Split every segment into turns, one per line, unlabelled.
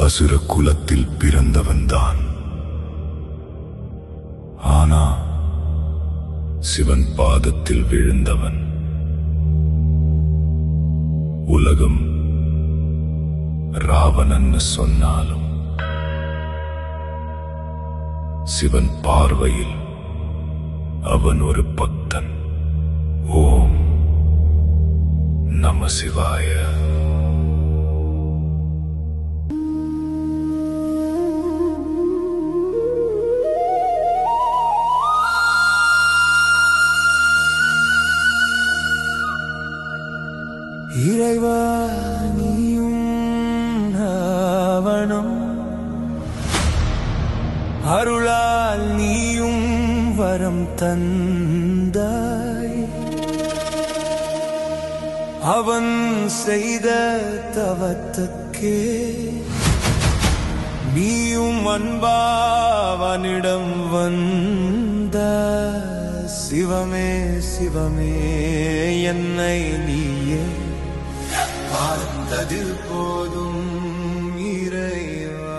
அசுர குலத்தில் பிறந்தவன்தான். ஆனா சிவன் பாதத்தில் விழுந்தவன். உலகம் ராவணன்னு சொன்னாலும் சிவன் பார்வையில் அவன் ஒரு பக்தன். ஓம் நம சிவாய.
இறைவா நீயும் ராவணம், அருளால் நீயும் வரம் தந்தாய். அவன் செய்த தவத்துக்கே நீயும் அன்பாவனிடம் வந்த. சிவமே சிவமே என்னை நீயே பார்த்தது போதும் இறைவா.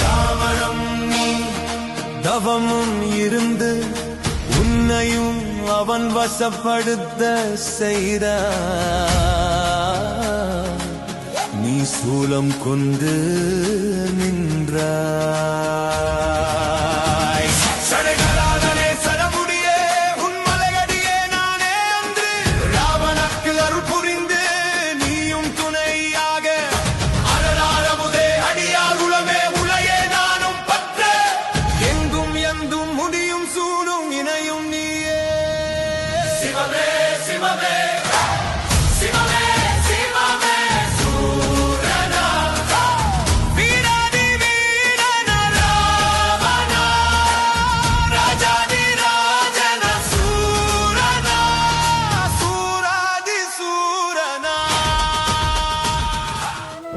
ராவணம் நீ தவமும் இருந்து உன்னையும் அவன் வசப்படுத்த செய்த. நீ சூலம் கொண்டு நின்றாய். சடகராதனே சடமுடியே உன்மலையடியே நானே அன்று. ராவணக்கு அருள் புரிந்து நீயும் துணையாக. அரணாரமுதே அடியார் உளமே உலையே நானும் பற்ற. எங்கும் எந்தும் முடியும் சூடும் இணையும் நீயே. சிவமே சிவமே